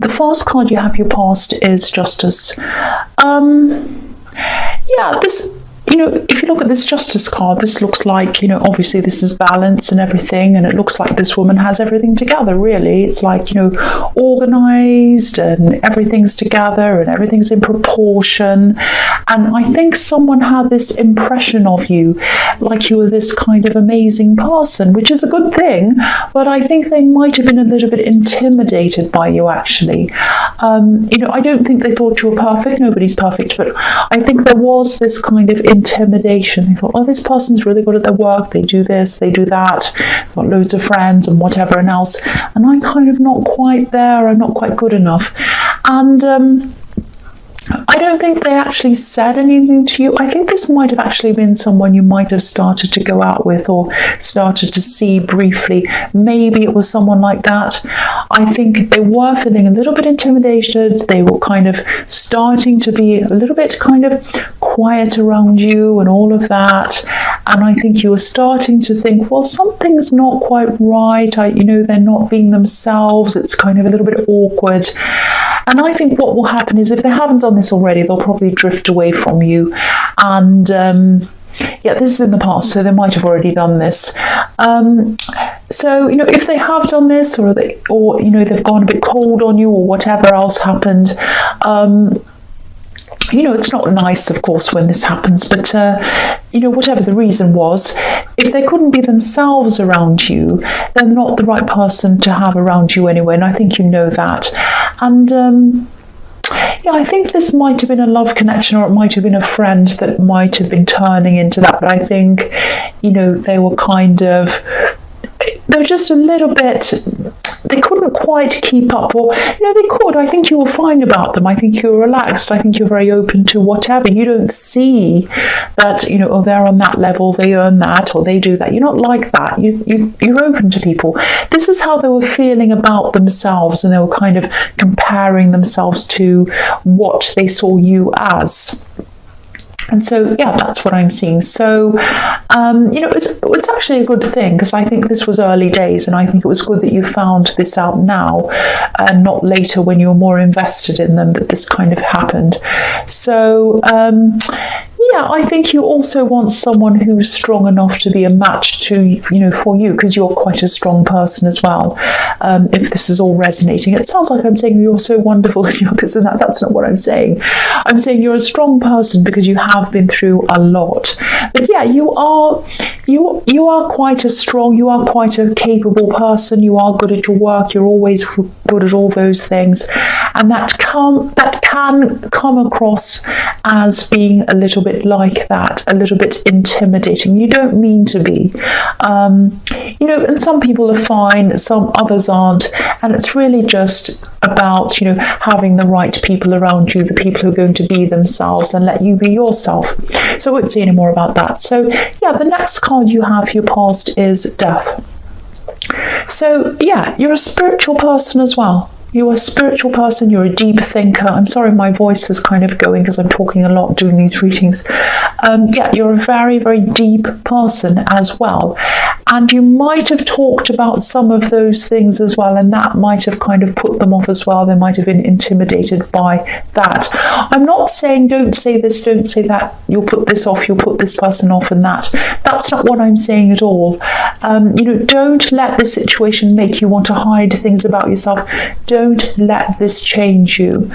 the first card you have, your past, is Justice. Yeah, this, if you look at this Justice card, this looks like, obviously this is balance and everything, and it looks like this woman has everything together, really. It's like, organized, and everything's together and everything's in proportion. And I think someone had this impression of you, like you were this kind of amazing person, which is a good thing, but I think they might have been a little bit intimidated by you, actually. I don't think they thought you were perfect. Nobody's perfect, but I think there was this kind of intimidation. They thought, oh, this person's really good at their work. They do this, they do that. They've got loads of friends and whatever and else. And I'm kind of not quite there. I'm not quite good enough. And I don't think they actually said anything to you. I think this might have actually been someone you might have started to go out with or started to see briefly. Maybe it was someone like that. I think they were feeling a little bit intimidated. They were kind of starting to be a little bit kind of quiet around you and all of that. And I think you were starting to think, well, something's not quite right. They're not being themselves. It's kind of a little bit awkward. And I think what will happen is, if they haven't done this already, they'll probably drift away from you. And this is in the past, so they might have already done this. So if they have done this, or they've gone a bit cold on you, or whatever else happened, it's not nice, of course, when this happens, but whatever the reason was, if they couldn't be themselves around you, they're not the right person to have around you anyway, and I think you know that. And I think this might have been a love connection, or it might have been a friend that might have been turning into that, but I think, they were they were just a little bit, they couldn't quite keep up, or they could. I think you were fine about them. I think you were relaxed. I think you're very open to whatever. You don't see that, oh, they're on that level, they earn that, or they do that. You're not like that. You're open to people. This is how they were feeling about themselves, and they were kind of comparing themselves to what they saw you as. And so, that's what I'm seeing. So, it's actually a good thing, because I think this was early days, and I think it was good that you found this out now and not later when you're more invested in them, that this kind of happened. So, I think you also want someone who's strong enough to be a match to, for you, because you're quite a strong person as well. If this is all resonating, it sounds like I'm saying you're so wonderful and you're this and that. That's not what I'm saying. I'm saying you're a strong person because you have been through a lot. But you are quite a strong, you are quite a capable person. You are good at your work. You're always good at all those things, and that can come across as being a little bit like that, a little bit intimidating. You don't mean to be. And some people are fine, some others aren't, and it's really just about, having the right people around you, the people who are going to be themselves and let you be yourself. So I won't say any more about that. So the next card you have, your past, is Death. So you're a spiritual person as well. You're a spiritual person, you're a deep thinker. I'm sorry, my voice is kind of going because I'm talking a lot doing these readings. You're a very, very deep person as well. And you might have talked about some of those things as well, and that might have kind of put them off as well. They might have been intimidated by that. I'm not saying don't say this, don't say that, you'll put this off, you'll put this person off and that. That's not what I'm saying at all. Don't let this situation make you want to hide things about yourself. Don't let this change you.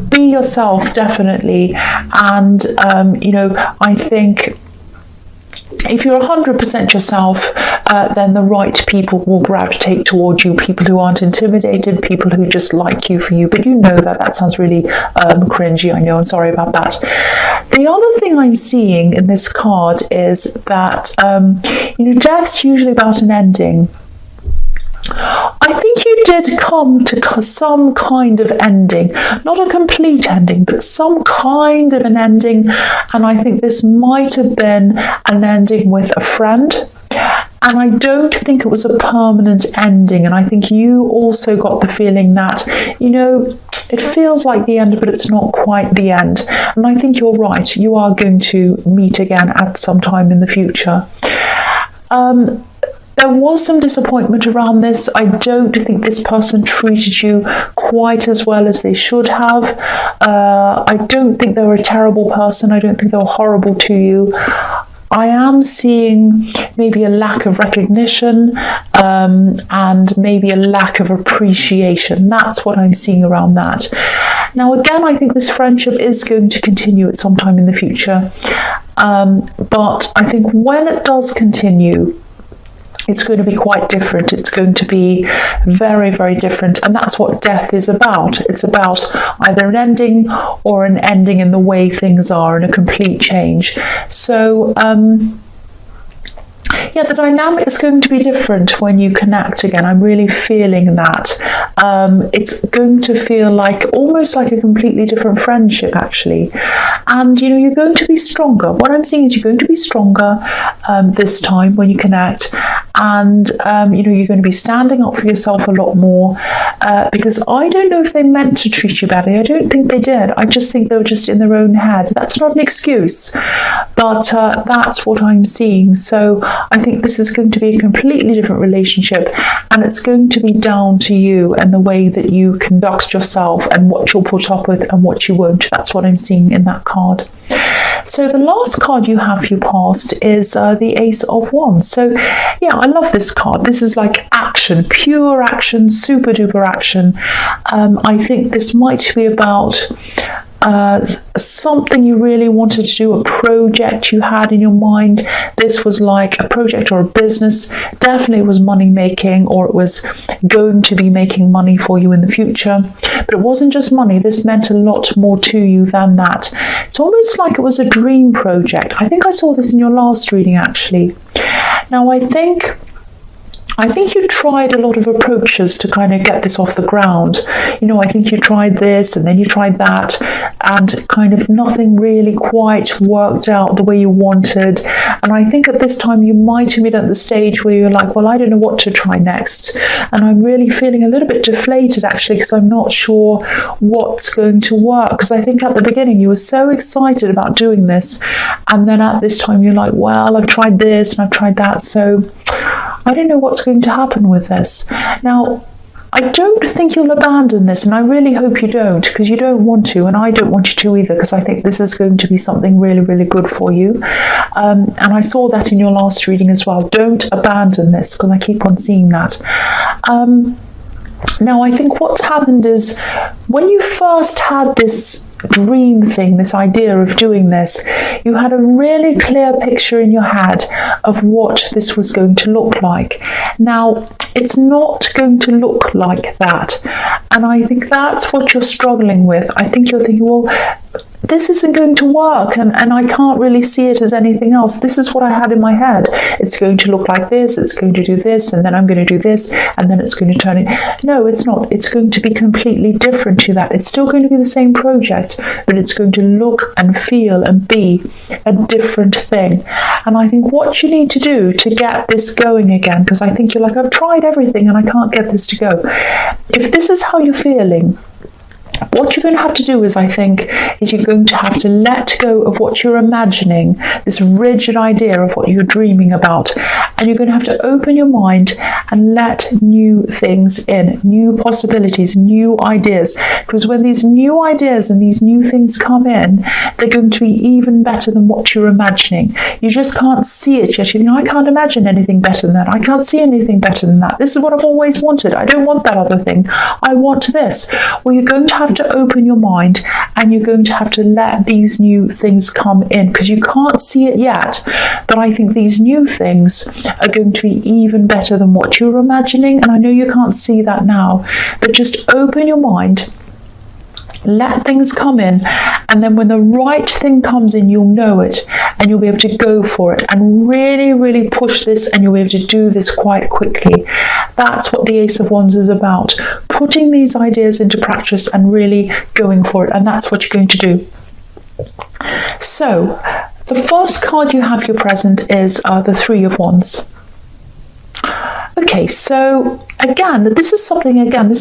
Be yourself, definitely. And, I think if you're 100% yourself, then the right people will gravitate towards you. People who aren't intimidated, people who just like you for you. But that sounds really cringy. I know, I'm sorry about that. The other thing I'm seeing in this card is that, death's usually about an ending. I think you did come to some kind of ending, not a complete ending, but some kind of an ending. And I think this might have been an ending with a friend. And I don't think it was a permanent ending. And I think you also got the feeling that, it feels like the end, but it's not quite the end. And I think you're right. You are going to meet again at some time in the future. there was some disappointment around this. I don't think this person treated you quite as well as they should have. I don't think they were a terrible person. I don't think they were horrible to you. I am seeing maybe a lack of recognition and maybe a lack of appreciation. That's what I'm seeing around that. Now, again, I think this friendship is going to continue at some time in the future. But I think when it does continue, it's going to be quite different. It's going to be very, very different. And that's what death is about. It's about either an ending or an ending in the way things are and a complete change. So, yeah, the dynamic is going to be different when you connect again. I'm really feeling that. It's going to feel like almost like a completely different friendship, actually. And, you know, you're going to be stronger. What I'm seeing is you're going to be stronger this time when you connect. And, you know, you're going to be standing up for yourself a lot more because I don't know if they meant to treat you badly. I don't think they did. I just think they were just in their own head. That's not an excuse, but that's what I'm seeing. So I think this is going to be a completely different relationship, and it's going to be down to you and the way that you conduct yourself and what you'll put up with and what you won't. That's what I'm seeing in that card. So the last card you have for your past is the Ace of Wands. So yeah, I love this card. This is like action, pure action, super duper action. I think this might be about something you really wanted to do, a project you had in your mind. This was like a project or a business. Definitely was money making, or it was going to be making money for you in the future. But it wasn't just money. This meant a lot more to you than that. It's almost like it was a dream project. I think I saw this in your last reading, actually. Now, I think you tried a lot of approaches to kind of get this off the ground. You know, I think you tried this and then you tried that, and kind of nothing really quite worked out the way you wanted. And I think at this time you might have been at the stage where you're like, well, I don't know what to try next. And I'm really feeling a little bit deflated, actually, because I'm not sure what's going to work. Because I think at the beginning you were so excited about doing this. And then at this time you're like, well, I've tried this and I've tried that. So I don't know what's going to happen with this. Now, I don't think you'll abandon this, and I really hope you don't, because you don't want to, and I don't want you to either, because I think this is going to be something really, really good for you. And I saw that in your last reading as well. Don't abandon this, because I keep on seeing that. Now, I think what's happened is when you first had this dream thing, this idea of doing this, you had a really clear picture in your head of what this was going to look like. Now, it's not going to look like that. And I think that's what you're struggling with. I think you're thinking, well, this isn't going to work, and I can't really see it as anything else. This is what I had in my head. It's going to look like this, it's going to do this, and then I'm going to do this, and then it's going to turn it. No, it's not. It's going to be completely different to that. It's still going to be the same project, but it's going to look and feel and be a different thing. And I think what you need to do to get this going again, because I think you're like, I've tried everything and I can't get this to go. If this is how you're feeling, what you're going to have to do is you're going to have to let go of what you're imagining, this rigid idea of what you're dreaming about, and you're going to have to open your mind and let new things in, new possibilities, new ideas, because when these new ideas and these new things come in, they're going to be even better than what you're imagining. You just can't see it yet. You think, I can't imagine anything better than that. I can't see anything better than that. This is what I've always wanted. I don't want that other thing. I want this. Well, you're going to have to open your mind, and you're going to have to let these new things come in, because you can't see it yet, but I think these new things are going to be even better than what you're imagining. And I know you can't see that now, but just open your mind, let things come in, and then when the right thing comes in, you'll know it, and you'll be able to go for it and really, really push this, and you'll be able to do this quite quickly. That's what the Ace of Wands is about, putting these ideas into practice and really going for it, and that's what you're going to do. So, the first card you have your present is the Three of Wands. Okay, so again, this is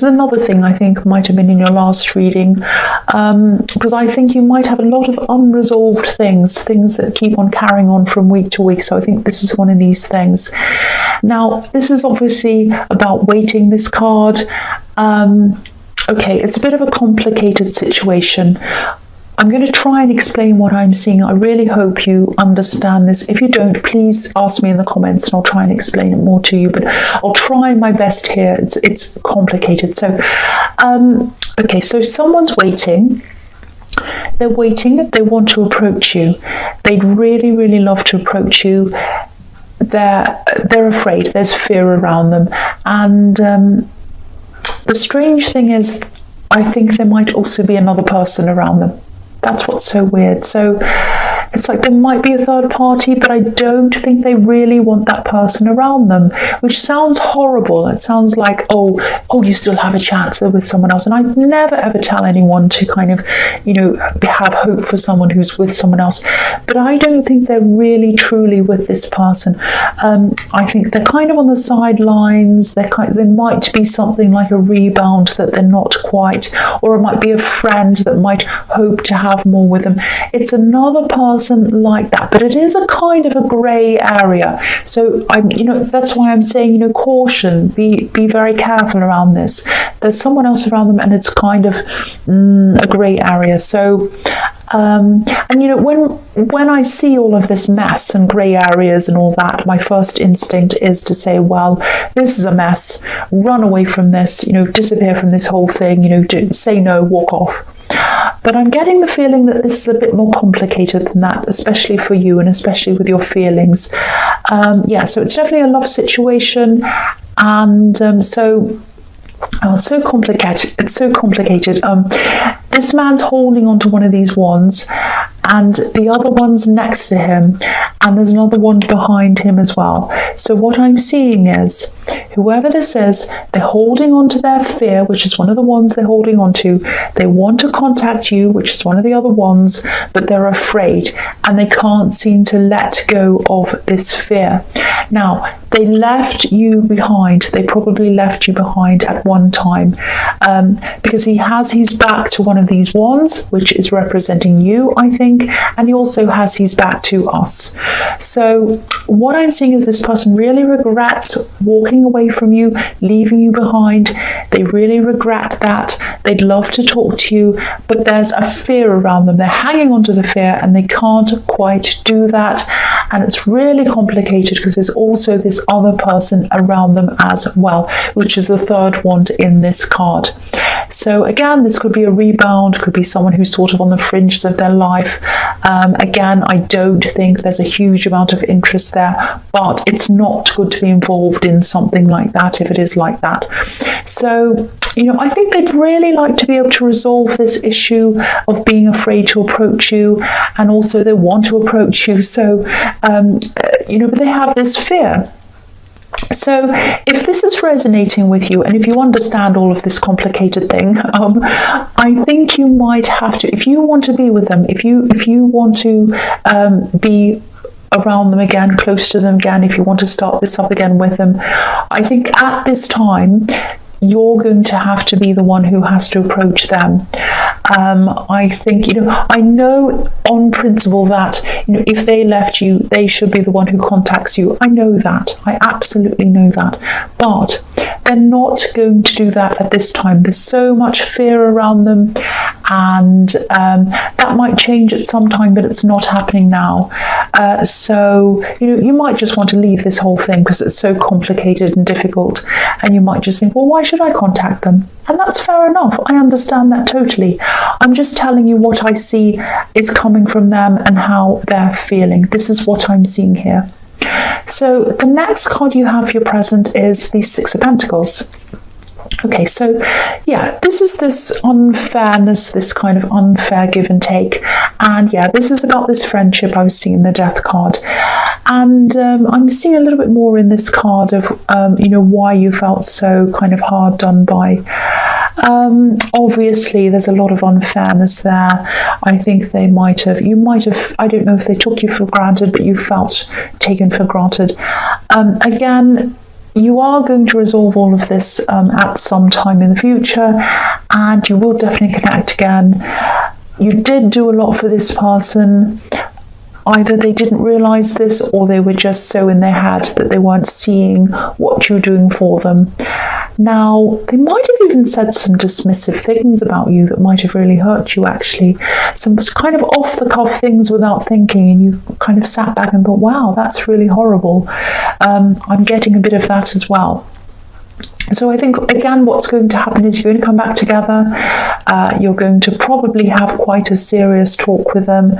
another thing I think might have been in your last reading, because I think you might have a lot of unresolved things that keep on carrying on from week to week. So I think this is one of these things. Now, this is obviously about waiting, this card. Okay, it's a bit of a complicated situation. I'm going to try and explain what I'm seeing. I really hope you understand this. If you don't, please ask me in the comments and I'll try and explain it more to you, but I'll try my best here. It's complicated. So, okay, so someone's waiting. They're waiting. They want to approach you. They'd really, really love to approach you. They're afraid. There's fear around them. And the strange thing is, I think there might also be another person around them. That's what's so weird. So it's like there might be a third party, but I don't think they really want that person around them, which sounds horrible. It sounds like, oh, you still have a chance with someone else. And I never ever tell anyone to kind of, have hope for someone who's with someone else. But I don't think they're really truly with this person. I think they're kind of on the sidelines. There might be something like a rebound that they're not quite, or it might be a friend that might hope to have more with them. It's another person like that, but it is a kind of a grey area. So that's why I'm saying, caution, be very careful around this. There's someone else around them and it's kind of a grey area. So when I see all of this mess and grey areas and all that, my first instinct is to say, well, this is a mess, run away from this, disappear from this whole thing, say no, walk off. But I'm getting the feeling that this is a bit more complicated than that, especially for you and especially with your feelings. So it's definitely a love situation, and it's so complicated. It's so complicated. This man's holding onto one of these wands, and the other one's next to him, and there's another wand behind him as well. So what I'm seeing is, whoever this is, they're holding on to their fear, which is one of the wands they're holding on to. They want to contact you, which is one of the other wands, but they're afraid and they can't seem to let go of this fear. Now, they left you behind. They probably left you behind at one time, because he has his back to one of these wands, which is representing you, I think, and he also has his back to us. So what I'm seeing is this person really regrets walking away from you, leaving you behind. They really regret that. They'd love to talk to you, but there's a fear around them. They're hanging on to the fear and they can't quite do that. And it's really complicated because there's also this other person around them as well, which is the third wand in this card. So again, this could be a rebound, could be someone who's sort of on the fringes of their life. Again, I don't think there's a huge amount of interest there, but it's not good to be involved in something like that if it is like that. So, I think they'd really like to be able to resolve this issue of being afraid to approach you, and also they want to approach you. So, but they have this fear. So if this is resonating with you, and if you understand all of this complicated thing, I think you might have to, if you want to be with them, if you want to be around them again, close to them again, if you want to start this up again with them, I think at this time you're going to have to be the one who has to approach them. I think, I know on principle that, if they left you, they should be the one who contacts you. I know that. I absolutely know that. But they're not going to do that at this time. There's so much fear around them, and that might change at some time, but it's not happening now. So, you might just want to leave this whole thing because it's so complicated and difficult, and you might just think, well, why should I contact them? And that's fair enough. I understand that totally. I'm just telling you what I see is coming from them and how they're feeling. This is what I'm seeing here. So the next card you have for your present is the Six of Pentacles. Okay, so yeah, this is this unfairness, this kind of unfair give and take. And yeah, this is about this friendship I was seeing in the Death card. And I'm seeing a little bit more in this card of, why you felt so kind of hard done by. Obviously, there's a lot of unfairness there. I think you might have, I don't know if they took you for granted, but you felt taken for granted. Again, you are going to resolve all of this at some time in the future, and you will definitely connect again. You did do a lot for this person. Either they didn't realise this, or they were just so in their head that they weren't seeing what you were doing for them. Now, they might have even said some dismissive things about you that might have really hurt you, actually. Some kind of off-the-cuff things without thinking, and you kind of sat back and thought, wow, that's really horrible. I'm getting a bit of that as well. So I think, again, what's going to happen is you're going to come back together. You're going to probably have quite a serious talk with them,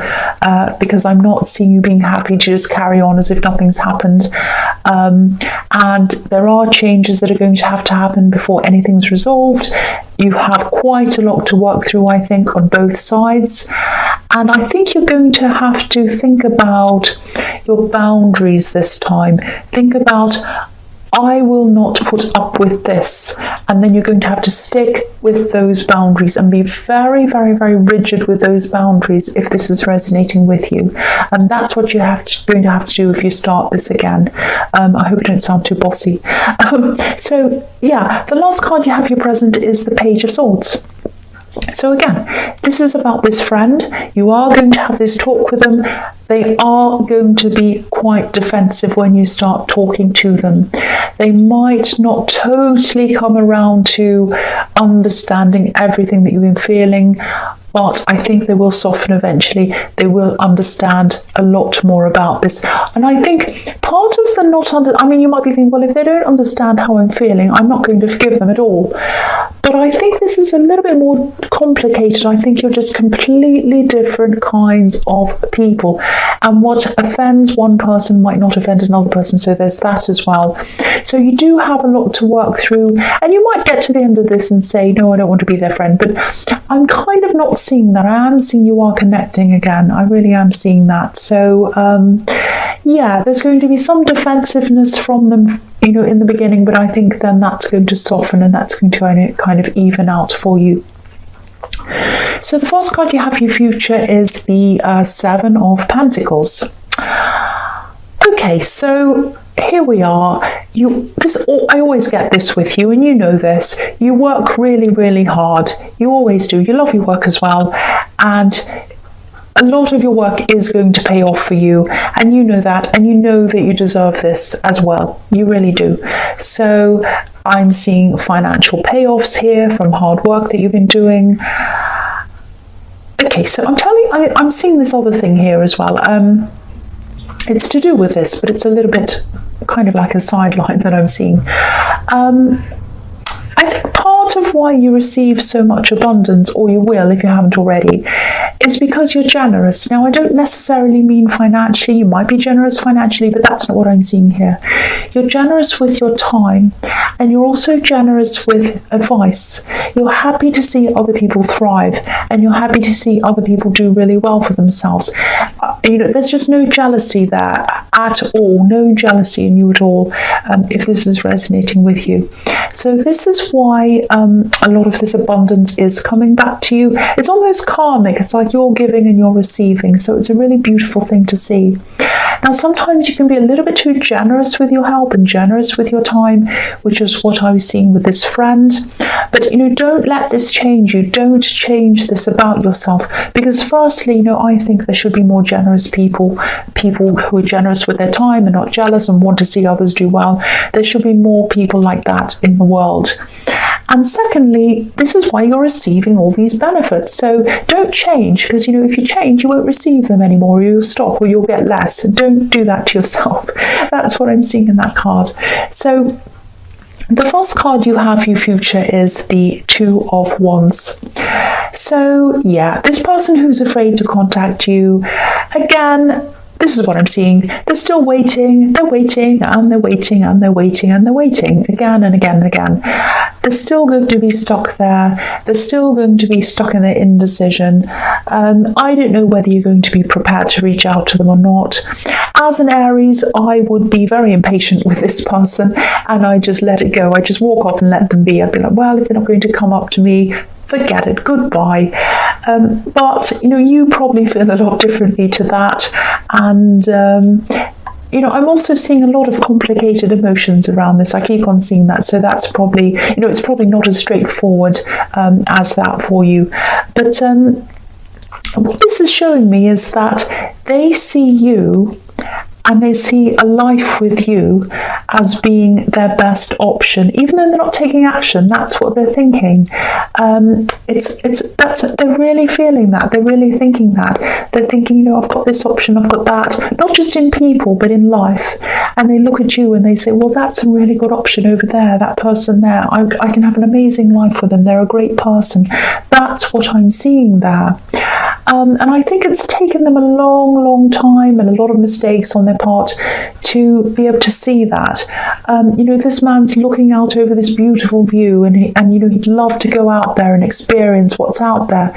because I'm not seeing you being happy to just carry on as if nothing's happened. And there are changes that are going to happen before anything's resolved. You have quite a lot to work through, I think, on both sides. And I think you're going to have to think about your boundaries this time. Think about, I will not put up with this. And then you're going to have to stick with those boundaries and be very, very, very rigid with those boundaries if this is resonating with you. And that's what you're going to have to do if you start this again. I hope I don't sound too bossy. So, yeah, the last card you have here present is the Page of Swords. So again, this is about this friend. You are going to have this talk with them. They are going to be quite defensive when you start talking to them. They might not totally come around to understanding everything that you've been feeling, but I think they will soften eventually. They will understand a lot more about this. And I think part of the you might be thinking, well, if they don't understand how I'm feeling, I'm not going to forgive them at all. But I think this is a little bit more complicated. I think you're just completely different kinds of people. And what offends one person might not offend another person. So there's that as well. So you do have a lot to work through. And you might get to the end of this and say, no, I don't want to be their friend. But I'm kind of not seeing that. I am seeing you are connecting again. I really am seeing that. So, yeah, there's going to be some defensiveness from them, in the beginning, but I think then that's going to soften and that's going to kind of even out for you. So the first card you have for your future is the Seven of Pentacles. Okay, so here we are. I always get this with you, and you know this. You work really, really hard. You always do. You love your work as well, and a lot of your work is going to pay off for you, and you know that, and you know that you deserve this as well. You really do. So I'm seeing financial payoffs here from hard work that you've been doing. Okay, so I'm seeing this other thing here as well. It's to do with this, but it's a little bit kind of like a sideline that I'm seeing. I think part of why you receive so much abundance, or you will if you haven't already, is because you're generous. Now, I don't necessarily mean financially. You might be generous financially, but that's not what I'm seeing here. You're generous with your time, and you're also generous with advice. You're happy to see other people thrive, and you're happy to see other people do really well for themselves. There's just no jealousy there at all, no jealousy in you at all, if this is resonating with you. So this is why a lot of this abundance is coming back to you. It's almost karmic. It's like you're giving and you're receiving. So it's a really beautiful thing to see. Now, sometimes you can be a little bit too generous with your help and generous with your time, which is what I was seeing with this friend. But, don't let this change you. Don't change this about yourself. Because firstly, I think there should be more generous people who are generous with their time and not jealous and want to see others do well. There should be more people like that in the world. And secondly, this is why you're receiving all these benefits. So don't change, because, if you change, you won't receive them anymore, or you'll stop, or you'll get less. Don't do that to yourself. That's what I'm seeing in that card. So the first card you have for your future is the Two of Wands. So, yeah, this person who's afraid to contact you, again, this is what I'm seeing. They're still waiting. They're waiting, and they're waiting, and they're waiting, and they're waiting again and again and again. They're still going to be stuck there. They're still going to be stuck in their indecision. I don't know whether you're going to be prepared to reach out to them or not. As an Aries, I would be very impatient with this person, and I just let it go. I just walk off and let them be. I'd be like, well, if they're not going to come up to me, forget it, goodbye. But, you probably feel a lot differently to that. And I'm also seeing a lot of complicated emotions around this. I keep on seeing that. So that's probably, it's probably not as straightforward as that for you. But what this is showing me is that they see you and they see a life with you as being their best option, even though they're not taking action. That's what they're thinking. They're really feeling that. They're really thinking that. They're thinking, I've got this option, I've got that, not just in people, but in life. And they look at you and they say, well, that's a really good option over there, that person there. I can have an amazing life with them. They're a great person. That's what I'm seeing there. And I think it's taken them a long, long time and a lot of mistakes on their part to be able to see that. This man's looking out over this beautiful view and he'd love to go out there and experience what's out there.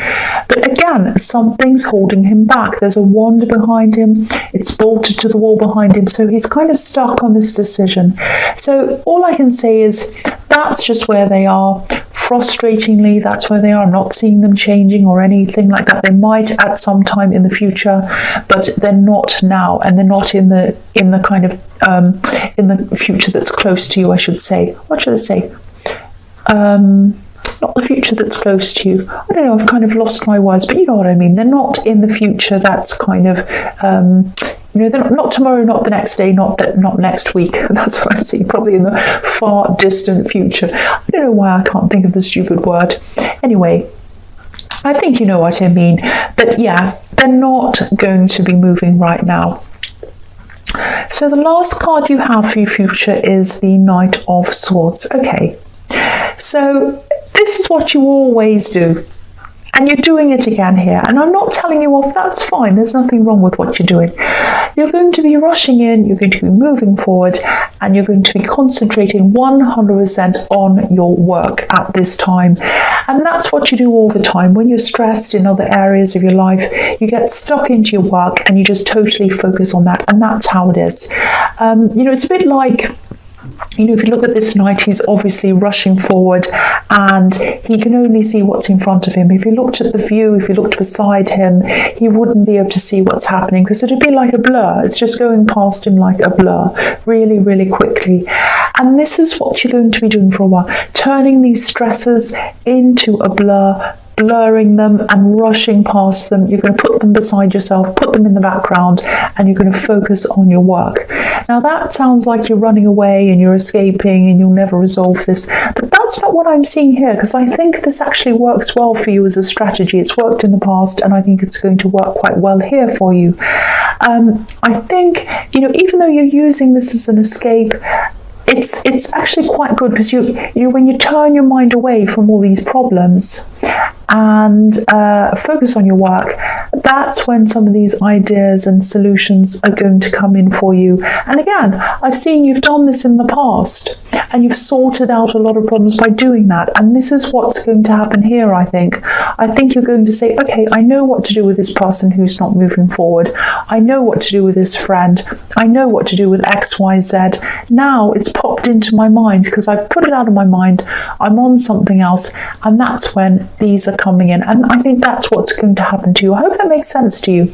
But again, something's holding him back. There's a wand behind him. It's bolted to the wall behind him. So he's kind of stuck on this decision. So all I can say is that's just where they are. Frustratingly, that's where they are. I'm not seeing them changing or anything like that. They might at some time in the future, but they're not now, and they're not in the kind of in the future that's close to you, I should say. What should I say? Not the future that's close to you. I don't know, I've kind of lost my words, but you know what I mean. They're not in the future that's kind of they're not tomorrow, not the next day, not next week. That's what I'm seeing, probably in the far distant future. I don't know why I can't think of the stupid word. Anyway, I think you know what I mean. But yeah, they're not going to be moving right now. So the last card you have for your future is the Knight of Swords. Okay, so this is what you always do. And you're doing it again here. And I'm not telling you off, that's fine. There's nothing wrong with what you're doing. You're going to be rushing in, you're going to be moving forward, and you're going to be concentrating 100% on your work at this time. And that's what you do all the time. When you're stressed in other areas of your life, you get stuck into your work and you just totally focus on that. And that's how it is. It's a bit like, if you look at this knight, he's obviously rushing forward and he can only see what's in front of him. If you looked at the view, if you looked beside him, he wouldn't be able to see what's happening because it'd be like a blur. It's just going past him like a blur, really, really quickly. And this is what you're going to be doing for a while, turning these stresses into a blur, blurring them and rushing past them. You're going to put them beside yourself, put them in the background, and you're going to focus on your work. Now that sounds like you're running away and you're escaping and you'll never resolve this, but that's not what I'm seeing here, because I think this actually works well for you as a strategy. It's worked in the past and I think it's going to work quite well here for you. I think, even though you're using this as an escape, it's actually quite good, because when you turn your mind away from all these problems and focus on your work, that's when some of these ideas and solutions are going to come in for you. And again, I've seen you've done this in the past and you've sorted out a lot of problems by doing that. And this is what's going to happen here, I think. I think you're going to say, okay, I know what to do with this person who's not moving forward. I know what to do with this friend. I know what to do with X, Y, Z. Now it's popped into my mind because I've put it out of my mind. I'm on something else. And that's when these are coming in. And I think that's what's going to happen to you. I hope that makes sense to you.